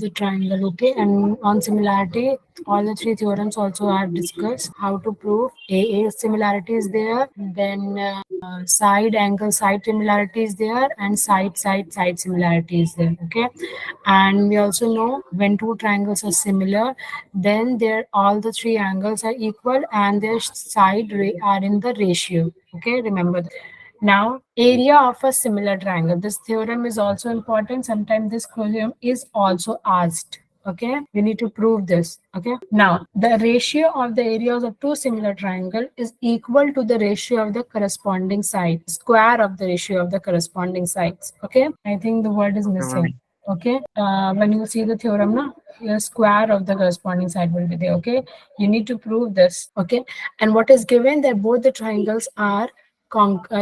the triangle. Okay, and on similarity, all the three theorems also are discussed. How to prove AA similarity is there, then side angle side similarity is there, and side similarity is there. Okay, and we also know when two triangles are similar, then their all the three angles are equal and their are in the ratio. Okay, remember that. Now, area of a similar triangle. This theorem is also important. Sometimes this theorem is also asked. Okay, we need to prove this. Okay, now the ratio of the areas of two similar triangle is equal to the ratio of the corresponding side, square of the ratio of the corresponding sides. Okay, I think the word is missing. Okay, when you see the theorem now, your square of the corresponding side will be there. Okay, you need to prove this. Okay, and what is given that both the triangles are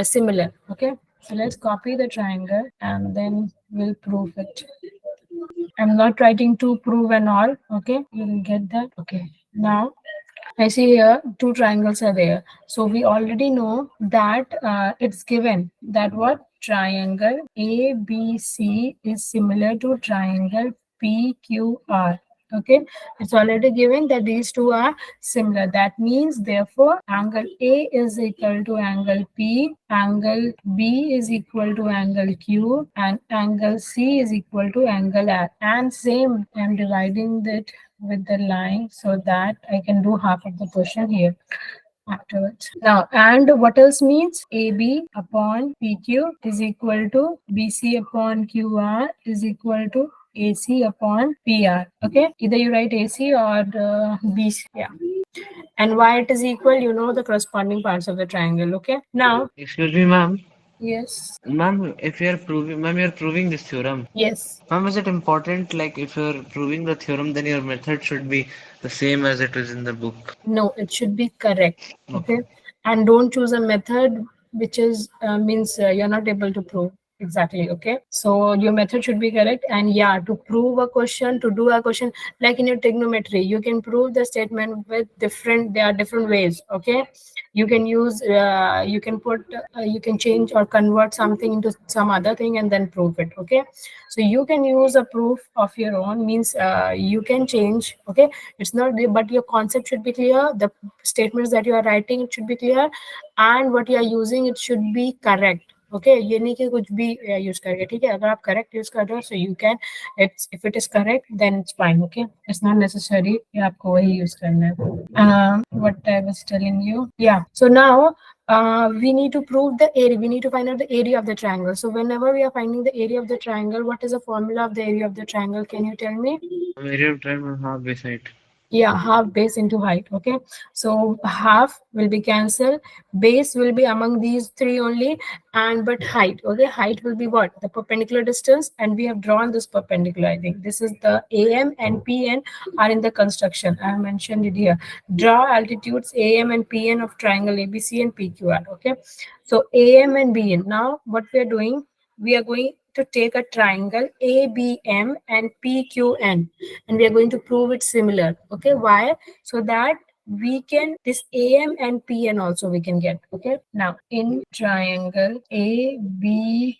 similar. Okay, so let's copy the triangle and then we'll prove it. I'm not writing to prove and all. Okay, you will get that. Okay, now I see here two triangles are there. So we already know that it's given that what triangle ABC is similar to triangle PQR. Okay, it's already given that these two are similar. That means therefore angle A is equal to angle P, angle B is equal to angle Q, and angle C is equal to angle R. And same, I'm dividing that with the line so that I can do half of the question here afterwards. Now, and what else means? AB upon PQ is equal to BC upon QR is equal to AC upon PR. Okay, either you write AC or BC. Yeah. And why it is equal, you know the corresponding parts of the triangle. Okay, now. Excuse me, ma'am. Yes. Ma'am, if you're proving, ma'am, you're proving this theorem. Yes. Ma'am, is it important, like, if you're proving the theorem, then your method should be the same as it is in the book? No, it should be correct. Okay. Okay, and don't choose a method which is means you're not able to prove exactly. Okay, so your method should be correct. And yeah, to prove a question, to do a question, like in your trigonometry, you can prove the statement with different, there are different ways. Okay, you can use you can put you can change or convert something into some other thing and then prove it. Okay, so you can use a proof of your own, means you can change. Okay, it's not, but your concept should be clear, the statements that you are writing, it should be clear, and what you are using, it should be correct. Okay ये नहीं कि कुछ भी use करके, ठीक है, अगर आप करेक्ट यूज कर रहे हो, so you can, it's if it is correct then it's fine. Okay, it's not necessary कि आपको वही यूज करना है. What I was telling you, yeah, so now we need to prove the area, we need to find out the area of the triangle. So whenever we are finding the area of the triangle, what is the formula of the area of the triangle? Can you tell me? Area of triangle half base height. Yeah, half base into height. Okay, so half will be cancelled, base will be among these three only, and but height, okay, height will be what, the perpendicular distance, and we have drawn this perpendicular. I think this is the AM and PN are in the construction. I have mentioned it here. Draw altitudes AM and PN of triangle ABC and PQR. Okay, so AM and BN. Now what we are doing, we are going to take a triangle ABM and PQN, and we are going to prove it similar. Okay, why? So that we can, this AM and PN also we can get. Okay, now in triangle ABM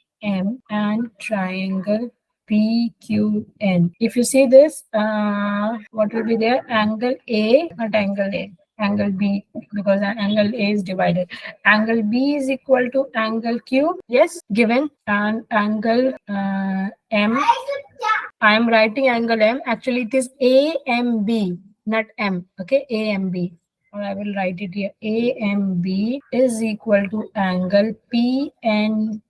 and triangle PQN, if you see this, what will be there? Angle A, not angle A, angle B, because angle A is divided. Angle B is equal to angle Q, yes, given, and angle M, I am writing angle M. Actually, it is AMB, not M. Okay, AMB. Or I will write it here. AMB is equal to angle PNQ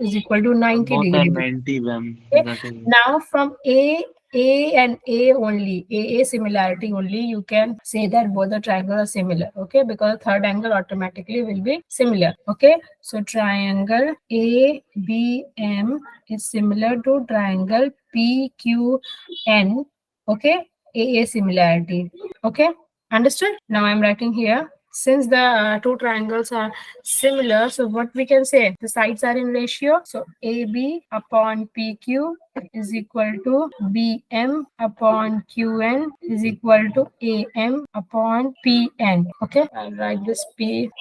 is equal to 90 Both are degrees. 90, ma'am. Okay. That is. Now from A and A only, A similarity only, you can say that both the triangles are similar. Okay, because third angle automatically will be similar. Okay, so triangle ABM is similar to triangle PQN. Okay, A similarity. Okay, understood? Now I'm writing here. Since the two triangles are similar, so what we can say, the sides are in ratio. So AB upon PQ is equal to BM upon QN is equal to AM upon PN. Okay, I'll write this P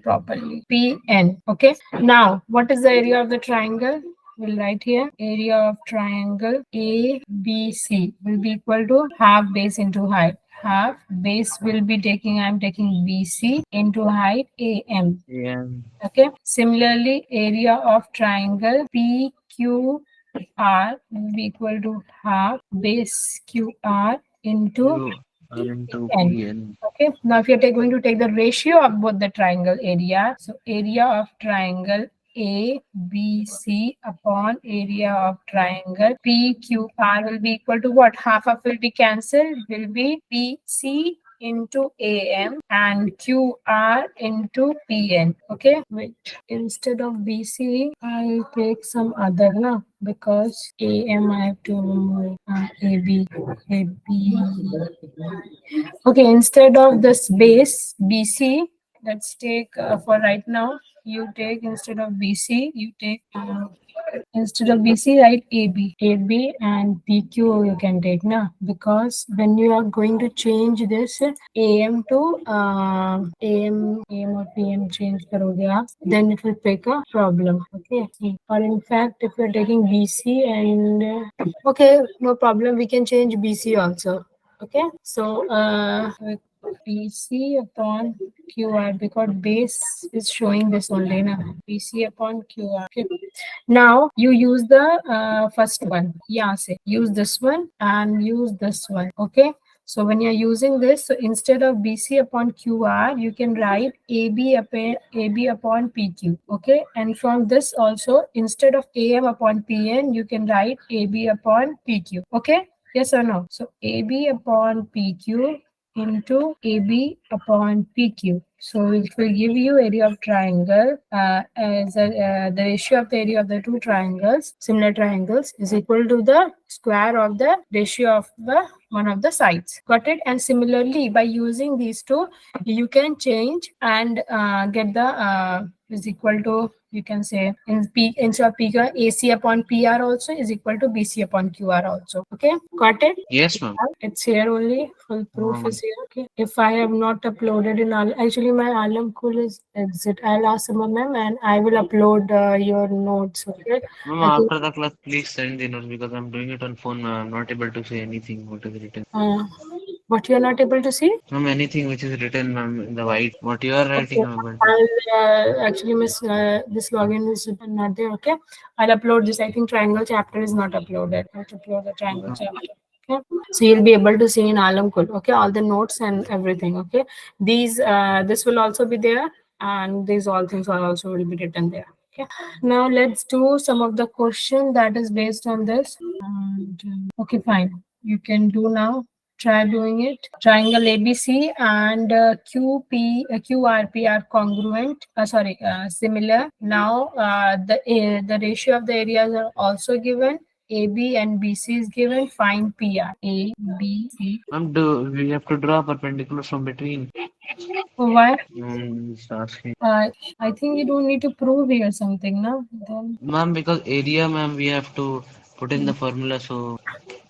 properly. PN. Okay, now what is the area of the triangle? we'll write here area of triangle ABC will be equal to half base into height. Half base will be taking, I'm taking BC into height AM. Yeah. Okay. Similarly, area of triangle PQR will be equal to half base QR into You are into N. PN. Okay. Now, if you're going to take the ratio of both the triangle area, so area of triangle ABC upon area of triangle PQR will be equal to what? Half of it will be cancelled, will be BC into AM and QR into PN. Okay, wait. Instead of BC, I'll take some other now because AM I have to remove AB. Okay, instead of this base BC, let's take for right now. You take instead of BC, you take instead of BC, write AB. AB and PQ you can take now because when you are going to change this AM to AM or PM change karoge aap, then it will make a problem. Okay. Or in fact, if you're taking BC and okay, no problem. We can change BC also. Okay. So with BC upon QR because base is showing this only now. BC upon QR. Okay. Now you use the first one. Yeah, say use this one and use this one. Okay. So when you're using this, so instead of BC upon QR, you can write AB upon PQ. Okay. And from this also, instead of AM upon PN, you can write AB upon PQ. Okay. Yes or no? So AB upon PQ into AB upon PQ. So it will give you area of triangle as the ratio of the area of the two triangles, similar triangles, is equal to the square of the ratio of the one of the sides. Got it? And similarly, by using these two, you can change and get the is equal to, you can say in P instead of P AC upon PR also is equal to BC upon QR also. Okay, got it? Yes, ma'am. It's here only. Full proof Um, is here. Okay. If I have not uploaded in actually my alarm cool is exit. I'll ask Ssbuhi Mam and I will upload your notes. Okay. ma'am, I think after the class, please send the notes because I'm doing it on phone. I'm not able to say anything what is written. what you are not able to see. Ma'am, anything which is written, ma'am, in the white. What you are writing, Okay. I'm able to. I'll actually miss this login is not there. Okay. I'll upload this. I think triangle chapter is not uploaded. I have to upload the triangle chapter. Okay. So you'll be able to see in Alam Kul. Okay. All the notes and everything. Okay. These this will also be there, and these all things are also will be written there. Okay. Now let's do some of the question that is based on this. And, okay, fine. You can do now. Try doing it. Triangle ABC and QRP are congruent. Sorry, similar. Now the ratio of the areas are also given. AB and BC is given. Find PR. A, B, C. Ma'am, do we have to draw perpendicular from between? Why? Just asking. I think you don't need to prove here something, no? Then Ma'am, because area, ma'am, we have to put in the formula, so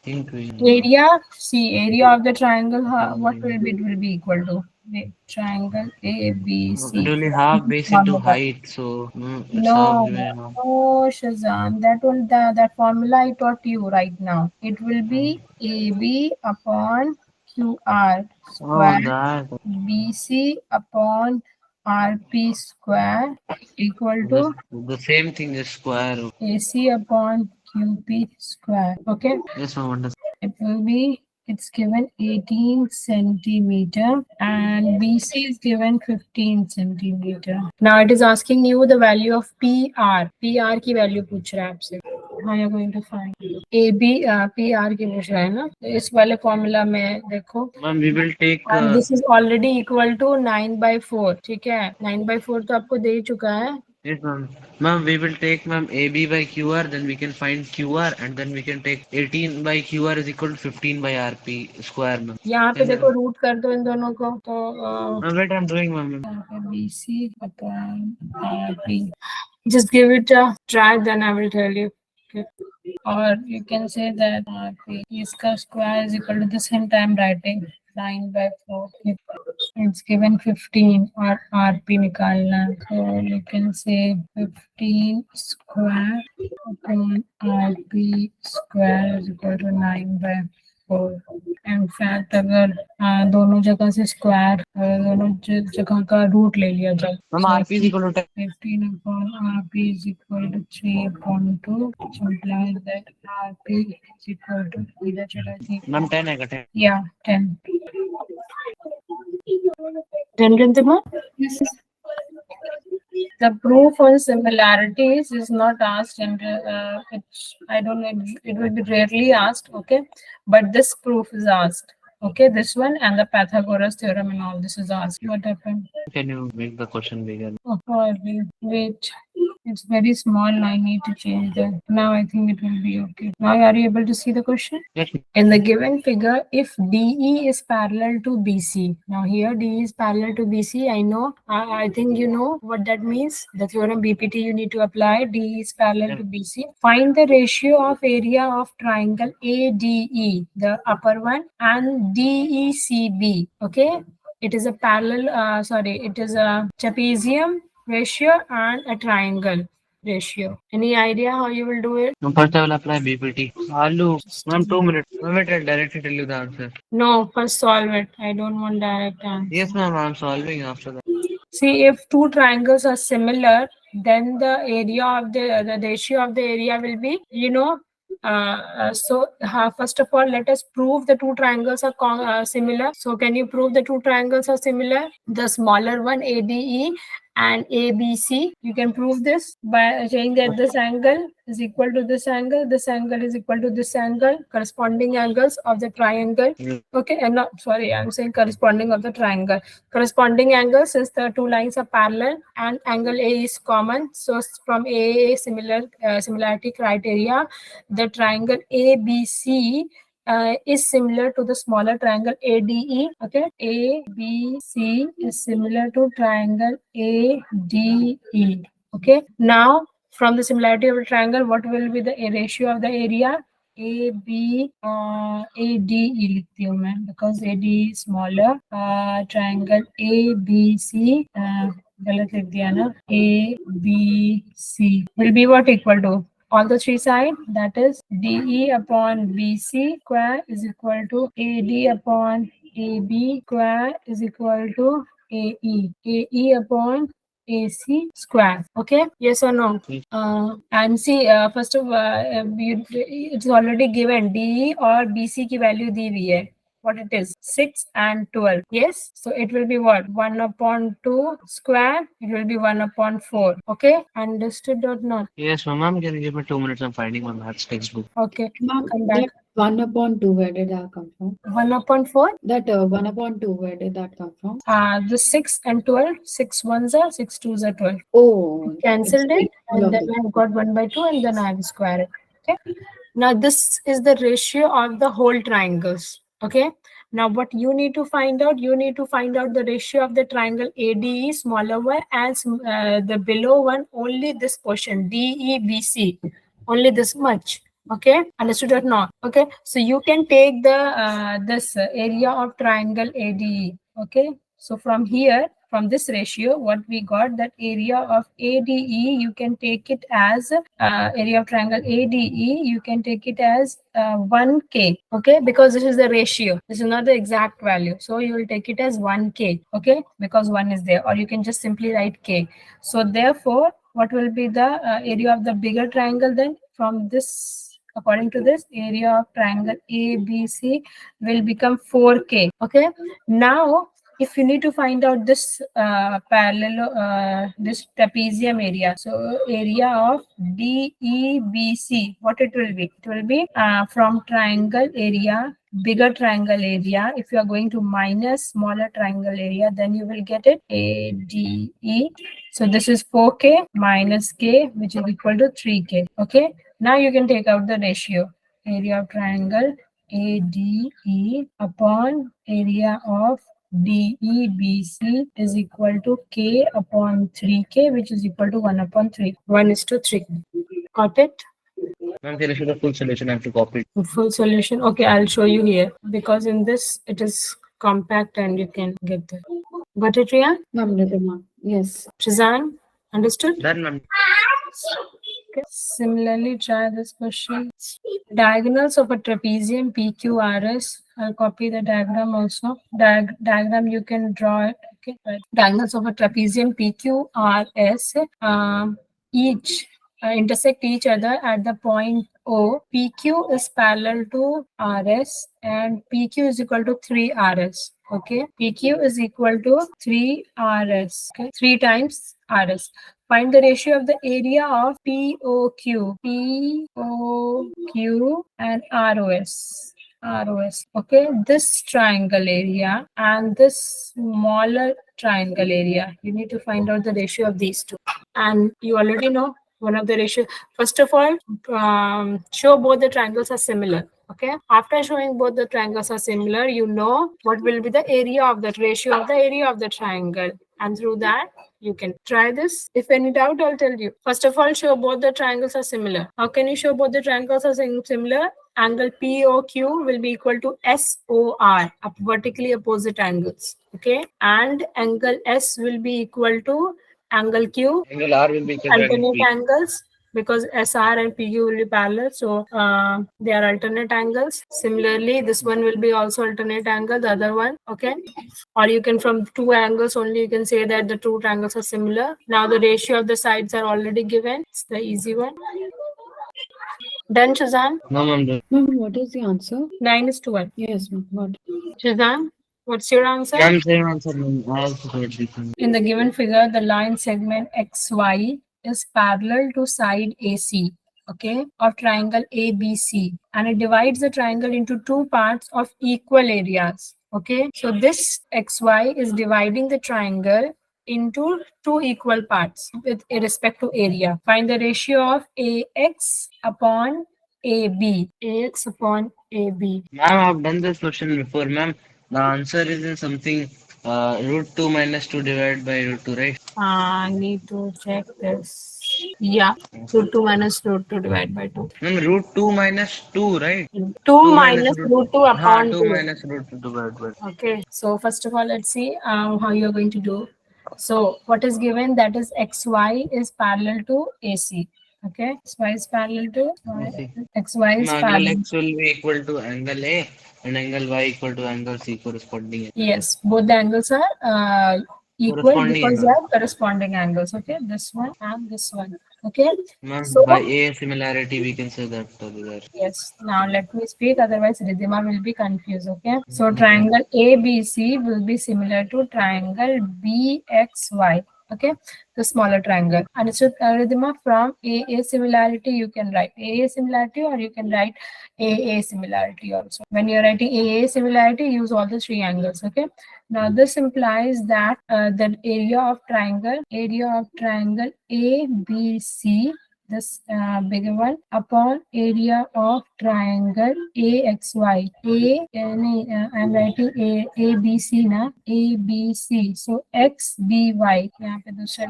think we. area. See, area of the triangle. What will be? Um, It will be equal to wait, triangle A, B, it C. only half base into height, so it's half No, given. Ma'am. no, Shazam. That formula I taught you right now. It will be AB upon QR Oh, square that. BC upon RP square equal to The same thing is square. AC upon QP square. Okay. Yes, ma'am, understand. It will be, it's given 18 centimeter and BC is given 15 centimeter. Now it is asking you the value of PR. PR की value पूछ रहा है आपसे. How you are going to find? AB PR की पूछ रहा है ना. इस वाले formula में देखो. Ma'am, we will take. And this is already equal to 9/4. ठीक है. 9/4 तो आपको दे ही चुका है. Yes, ma'am. Ma'am, we will take ma'am AB by QR, then we can find QR, and then we can take 18 by QR is equal to 15 by RP square, ma'am. यहाँ पे Then, देखो root कर दो इन दोनों को तो ma'am, wait, I'm doing, ma'am. BC upon RP. Just give it a try, then I will tell you. Okay. Or you can say that RP इसका square is equal to the same time writing 9 by 4. It's given 15 or RP निकालना. So you can say 15 square upon RP square is equal to 9 by 4. In fact, अगर दोनों जगह से square दोनों जगह का root ले लिया जाए, ma'am RP is equal to 15 upon RP is equal to 3 upon 2, which implies that RP is equal to either चला 3. मैम 10 है 10. Yeah, 10. 10 Gandhima? Yes. The proof on similarities is not asked, and I don't know, it will be rarely asked, okay? But this proof is asked, okay? This one and the Pythagoras theorem and all this is asked. What happened? Can you make the question bigger? Oh, wait. It's very small. I need to change that. Now I think it will be okay. Now are you able to see the question? Yes. In the given figure, if DE is parallel to BC, now here DE is parallel to BC, I know, I think you know what that means. The theorem BPT you need to apply. DE is parallel to BC. Find the ratio of area of triangle ADE, the upper one, and DECB, okay? It is a parallel, it is a trapezium ratio and a triangle ratio. Any idea how you will do it? No, first I will apply BPT. Alu, ma'am, 2 minutes. Ma'am, I will directly tell you the answer. No, first solve it. I don't want direct answer. Yes, ma'am, I'm solving after that. See, if two triangles are similar, then the area of the ratio of the area will be, first of all, let us prove the two triangles are similar. So can you prove the two triangles are similar? The smaller one, ADE and ABC, you can prove this by saying that this angle is equal to this angle is equal to this angle, corresponding angles of the triangle. Okay, and not, sorry, I'm saying corresponding of the triangle. Corresponding angles, since the two lines are parallel and angle A is common, so from A similarity criteria, the triangle ABC is similar to the smaller triangle ADE. Okay, ABC is similar to triangle ADE. Okay, now from the similarity of a triangle, what will be the ratio of the area? AD लिखती हूँ मैं, because AD is smaller. Triangle ABC गलत लिख दिया ना, ABC will be what equal to all the three sides, that is DE upon BC square is equal to AD upon AB square is equal to AE upon AC square. Okay, yes or no? And see, first of it's already given DE or BC की value दी हुई है. What it is? 6 and 12. Yes, so it will be what? 1 upon 2 square. It will be 1 upon 4. Okay, understood or not? Yes, ma'am, can you give me 2 minutes? I'm finding my maths textbook. Okay, Ma'am, come back. that 1 upon 2, where did that come from? 1 upon 4. That 1 upon 2, where did that come from? The 6 and 12. 6 ones are 6 twos are 12. Oh, Cancelled it, and lovely. then I've got 1 by 2, and then I have squared it. Okay. Now this is the ratio of the whole triangles. Okay. Now what you need to find out? You need to find out the ratio of the triangle ADE, smaller one, and the below one, only this portion DEBC, only this much. Okay, understood or not? Okay, so you can take the this area of triangle ADE. Okay, so from here, from this ratio, what we got, that area of ADE, you can take it as area of triangle ADE, you can take it as 1K. Okay, because this is the ratio, this is not the exact value, so you will take it as 1K. Okay, because 1 is there, or you can just simply write K. So therefore, what will be the area of the bigger triangle then? From this, according to this, area of triangle ABC will become 4K. Okay, now if you need to find out this this trapezium area, so area of DEBC, what it will be? It will be from triangle area, bigger triangle area. If you are going to minus smaller triangle area, then you will get it ADE. So this is 4K minus K, which is equal to 3K. Okay, now you can take out the ratio. Area of triangle ADE upon area of DEBC is equal to K upon 3K, which is equal to 1 upon 3. 1:3. Got it? Ma'am, can I show the full solution? I have to copy it. Full solution. Okay, I'll show you here, because in this it is compact and you can get there. Got it, Riya? Ma'am, Ridhima. Yes. Shazan, understood? Done, ma'am. Okay. Similarly, try this question. Diagonals of a trapezium PQRS. I'll copy the diagram also. Diagram you can draw it. Okay. Right. Diagonals of a trapezium PQRS. Each intersect each other at the point O. PQ is parallel to RS and PQ is equal to 3RS. Okay. PQ is equal to 3RS. Okay. 3 times RS. Find the ratio of the area of POQ, and ROS. Okay, this triangle area and this smaller triangle area. You need to find out the ratio of these two. And you already know one of the ratio. First of all, show both the triangles are similar. Okay. After showing both the triangles are similar, you know what will be the area of that ratio of the area of the triangle. And through that, you can try this. If any doubt, I'll tell you. First of all, show both the triangles are similar. How can you show both the triangles are similar? Angle POQ will be equal to SOR, vertically opposite angles. Okay. And angle S will be equal to angle Q, Angle R will be equal to angle alternate P. angles, because SR and PQ will be parallel. So they are alternate angles. Similarly, this one will be also alternate angle, the other one. Okay. Or you can, from two angles only, you can say that the two triangles are similar. Now the ratio of the sides are already given. It's the easy one. Done, Shazan? No, ma'am. Done. Ma'am, what is the answer? 9:1. Yes, ma'am. Got it. Shazan, what's your answer? Ma'am, same answer, ma'am. I also got this one. In the given figure, the line segment XY is parallel to side AC, okay, of triangle ABC, and it divides the triangle into two parts of equal areas. Okay, so this XY is dividing the triangle into two equal parts with respect to area. Find the ratio of AX upon AB. AX upon AB. Ma'am, I've done this question before, ma'am. The answer is in something root 2 minus 2 divided by root 2, right? I need to check this. Yeah, root 2 minus root 2 divided by 2. Ma'am, root 2 minus 2, right? 2 2 minus minus root. root 2 upon 2 2. minus root 2 divided by 2. Okay, so first of all, let's see how you're going to do. So what is given, that is XY is parallel to AC. Okay, XY is parallel to AC. XY is Angle parallel. X will be equal to angle A and angle Y equal to angle C corresponding. Yes, both the angles are equal Corresponding because they angle. are corresponding angles. Okay, this one and this one. Okay, Ma'am, so by A similarity, we can say that there. yes, now let me speak, otherwise Ridhima will be confused. Okay, so triangle ABC will be similar to triangle BXY. Okay, the smaller triangle. Understood, Ridhima? From AA similarity, you can write AA similarity or you can write AA similarity also. When you're writing AA similarity, use all the three angles. Okay, now this implies that the area of triangle ABC, this bigger one, upon area of triangle AXY. I'm writing ABC na, ABC. So XBY. यहाँ पे दूसरा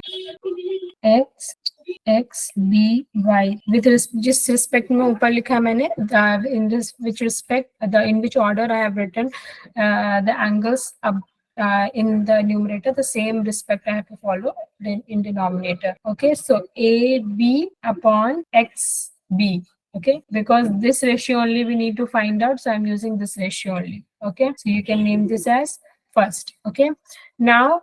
XBY. With जिस respect में ऊपर लिखा है मैंने, in this which respect, in which order I have written the angles in the numerator, the same respect I have to follow in denominator. Okay, so AB upon XB. Okay, because this ratio only we need to find out, so I'm using this ratio only. Okay, so you can name this as first. Okay, now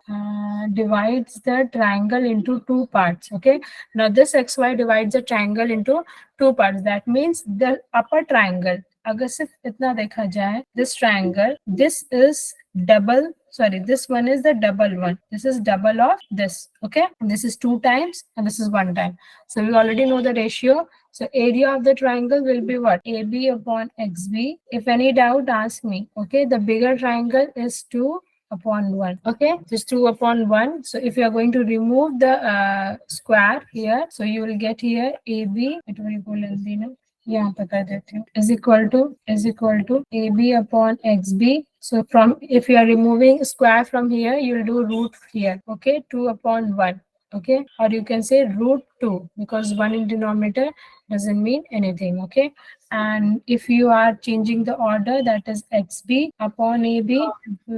divides the triangle into two parts. Okay, now this XY divides the triangle into two parts. That means the upper triangle, अगर सिर्फ इतना देखा जाए, this triangle, this is double, sorry, this one is the double one, this is double of this. Okay, this is 2 times and this is 1 time, so we already know the ratio. So area of the triangle will be what? AB upon XB. If any doubt, ask me. Okay, the bigger triangle is 2 upon 1. Okay, just 2 upon 1. So if you are going to remove the square here, so you will get here AB, it will equal यहाँ पे कर देती हूँ, is equal to AB upon XB. So from, if you are removing square from here, you will do root here. Okay, 2 upon 1. okay, or you can say root 2, because 1 in denominator doesn't mean anything, okay. And if you are changing the order, that is xb upon ab,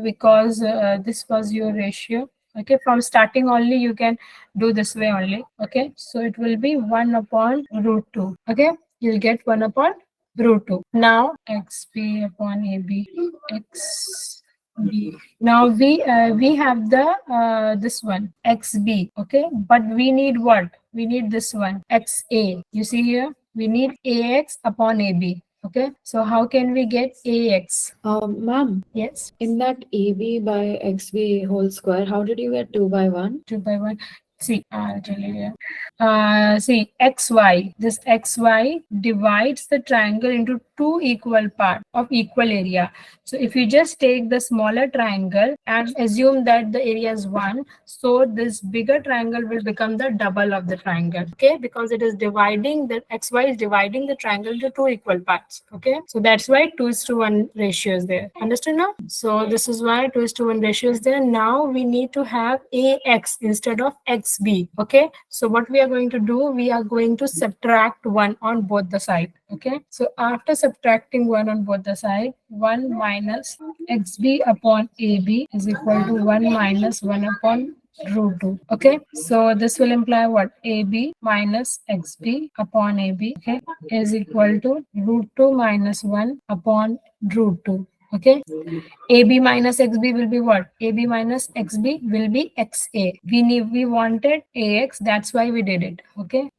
because this was your ratio, okay. From starting only you can do this way only, okay. So it will be 1 upon root 2, okay. You'll get 1 upon root 2. Now xb upon ab, x B. Now we have the this one xb, okay, but we need what? We need this one xa. You see here, we need ax upon ab. Okay, so how can we get ax? Ma'am, Yes, in that AB by XB whole square, how did you get 2 by 1? 2 by 1. See, I'll tell you here. See, xy, this xy divides the triangle into two equal parts of equal area. So if you just take the smaller triangle and assume that the area is 1, so this bigger triangle will become the double of the triangle, okay, because it is dividing, the xy is dividing the triangle into two equal parts, okay. So that's why 2:1 ratio is there. Understood now? So this is why 2:1 ratio is there. Now we need to have ax instead of xb, okay. So what we are going to do, we are going to subtract 1 on both the side, okay. So after subtracting 1 on both the side, 1 minus xb upon ab is equal to 1 minus 1 upon root 2, okay. So this will imply what? Ab minus xb upon ab, okay, is equal to root 2 minus 1 upon root 2, okay. AB minus XB will be what? AB minus XB will be XA. We wanted AX, that's why we did it. Okay.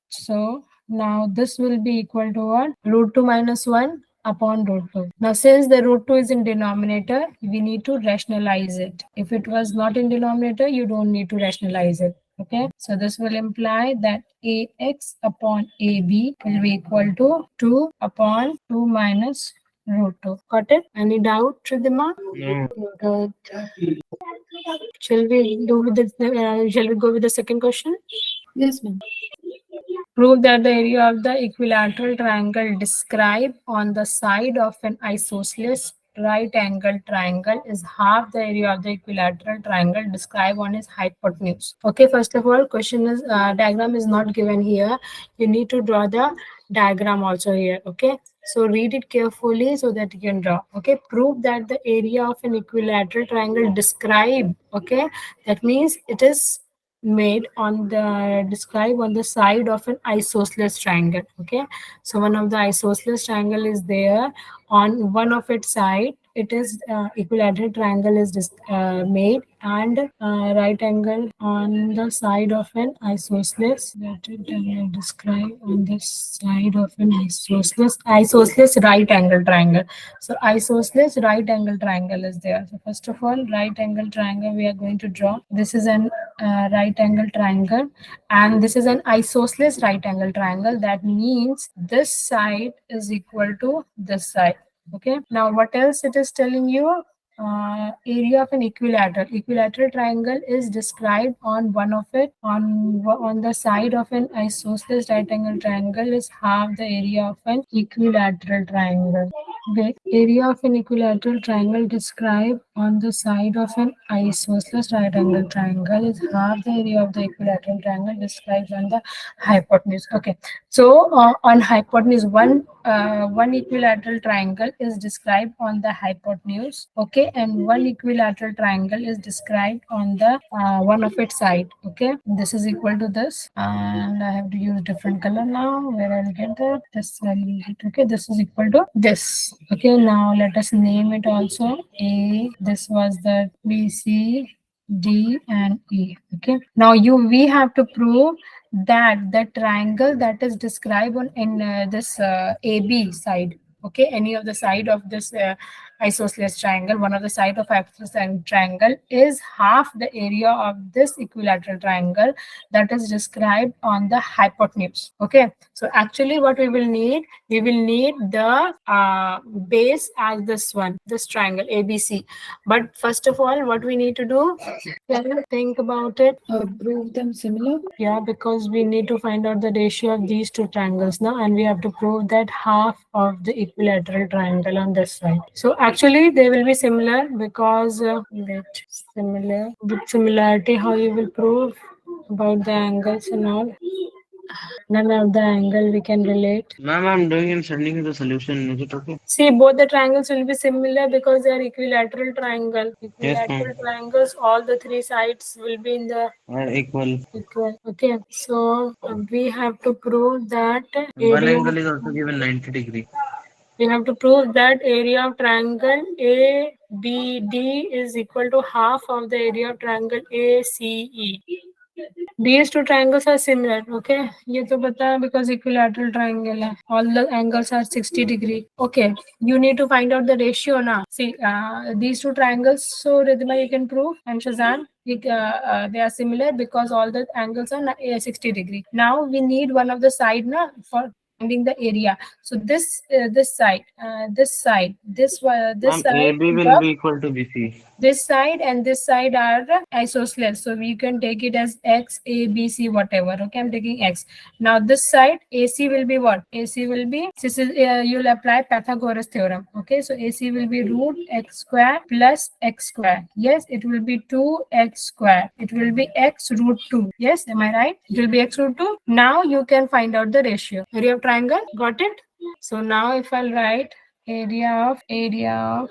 So now this will be equal to what? Root 2 minus 1 upon root 2. Now since the root 2 is in denominator, we need to rationalize it. If it was not in denominator, you don't need to rationalize it. Okay, so this will imply that ax upon ab will be equal to 2 upon 2 minus root 2. Got it? Any doubt, Tridima? No. Good. Shall we go with the second question? Yes, ma'am. Prove that the area of the equilateral triangle described on the side of an isosceles right angle triangle is half the area of the equilateral triangle described on its hypotenuse. Okay, first of all, question is diagram is not given here. You need to draw the diagram also here. Okay, so read it carefully so that you can draw. Okay, prove that the area of an equilateral triangle described. Okay, that means it is made on the describe on the side of an isosceles triangle. Okay, so one of the isosceles triangle is there. On one of its side, it is equilateral triangle is made, and right angle on the side of an isosceles, that it will describe on the side of an isosceles right angle triangle. So isosceles right angle triangle is there. So first of all, right angle triangle we are going to draw. This is an right angle triangle, and this is an isosceles right angle triangle. That means this side is equal to this side. Okay, now what else it is telling you? Area of an equilateral triangle is described on one of it, on the side of an isosceles right angle triangle is half the area of an equilateral triangle. The area of an equilateral triangle described on the side of an isosceles right angle triangle is half the area of the equilateral triangle described on the hypotenuse. Okay, so on hypotenuse, one equilateral triangle is described on the hypotenuse. Okay, and one equilateral triangle is described on the one of its side. Okay, this is equal to this, and I have to use different color now. Where I'll get that? This I'll use it. Okay, this is equal to this. Okay, now let us name it also. A. This was the B, C, D, and E. Okay, now we have to prove that the triangle that is described on in this AB side, okay, any of the side of this isosceles triangle, one of the side of isosceles triangle is half the area of this equilateral triangle that is described on the hypotenuse. Okay, so actually what we will need the base as this one, this triangle ABC. But first of all, what we need to do, can you think about it? Prove them similar. Yeah, because we need to find out the ratio of these two triangles now, and we have to prove that half of the equilateral triangle on this side. So actually they will be similar because with similarity, how you will prove? about the angles and all. None of the angle we can relate. Ma'am, I'm doing and sending you the solution. Is it okay? See, both the triangles will be similar because they are equilateral triangle. Yes, Equilateral ma'am. triangles, all the three sides will be in the Are equal. equal. Okay, so we have to prove that One area. angle is also given 90 degree. We have to prove that area of triangle ABD is equal to half of the area of triangle ACE. These two triangles are similar. Okay, ये तो पता है because equilateral triangle है. All the angles are 60 degree. Okay, you need to find out the ratio now. See, these two triangles. So Ridhima, you can prove, and Shazan, they are similar because all the angles are 60 degree. Now we need one of the side na for finding the area. So this side, this Ma'am, side AB will be equal to BC. this side and this side are isosceles, so we can take it as x, a, b, c, whatever. Okay, I'm taking x. Now this side AC will be what? AC will be, this is you'll apply Pythagoras theorem. Okay, so AC will be root x square plus x square. Yes, it will be 2x square. It will be x root 2. Yes, am I right? It will be x root 2. Now you can find out the ratio. Area of triangle, got it? So now if I'll write area of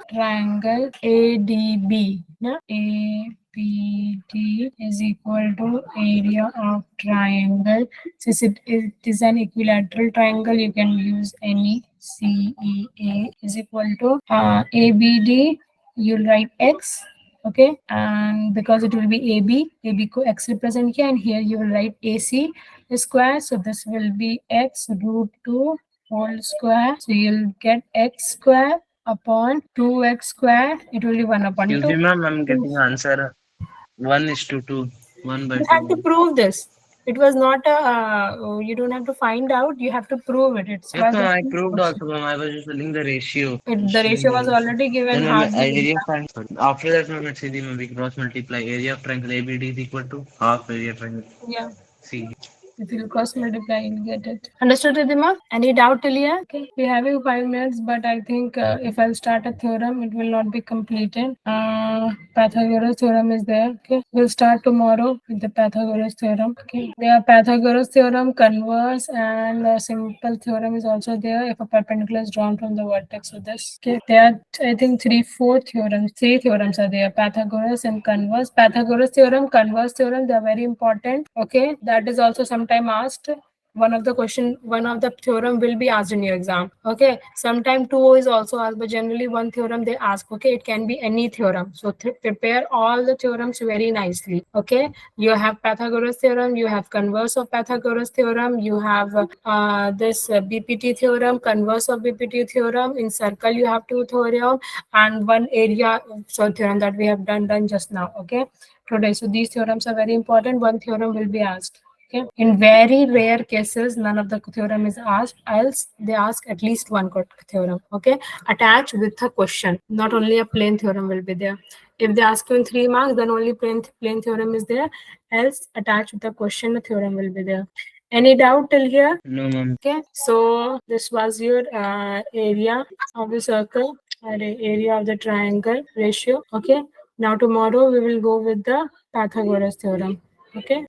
triangle ADB. Yeah? ABD is equal to area of triangle. Since it is an equilateral triangle, you can use any. CEA is equal to ABD. You'll write x. Okay, and because it will be AB को x represent किया, and here you will write AC square. So this will be x root 2 whole square. So you'll get x square upon 2x square. It will be 1 upon 2. Excuse me, ma'am, I'm getting answer 1:2. 1 by You 2. have to prove this. It was not a, you don't have to find out, you have to prove it. It's Yes, was ma'am, the I proved also, ma'am. I was just telling the ratio. the ratio was already given Then, ma'am, half the area of triangle. After that, ma'am, it's easy, ma'am. We cross multiply. Area of triangle ABD is equal to half area of triangle yeah. C. If you cross multiply, you'll get it. Understood, Ridhima? Any doubt till here? Okay. We're having 5 minutes, but I think if I'll start a theorem, it will not be completed. Pythagoras theorem is there. Okay. We'll start tomorrow with the Pythagoras theorem. Okay. There are Pythagoras theorem, converse, and a simple theorem is also there if a perpendicular is drawn from the vertex of this. Okay. There are, I think, 4 theorems. 3 theorems are there: Pythagoras and converse. Pythagoras theorem, converse theorem, they are very important. Okay. That is also sometime asked. One of the theorem will be asked in your exam. Okay, sometime two is also asked, but generally one theorem they ask. Okay, it can be any theorem, so prepare all the theorems very nicely. Okay, you have Pythagoras theorem, you have converse of Pythagoras theorem, you have this BPT theorem, converse of BPT theorem. In circle you have 2 theorem and one area theorem that we have done just now. Okay, today. So these theorems are very important. One theorem will be asked. Okay. In very rare cases, none of the theorem is asked, else they ask at least one theorem. Okay, attached with a question. Not only a plain theorem will be there. If they ask you in 3 marks, then only plain theorem is there. Else attached with a question, a theorem will be there. Any doubt till here? No, ma'am. Okay, so this was your area of the circle or area of the triangle ratio. Okay, now tomorrow we will go with the Pythagoras theorem. Okay.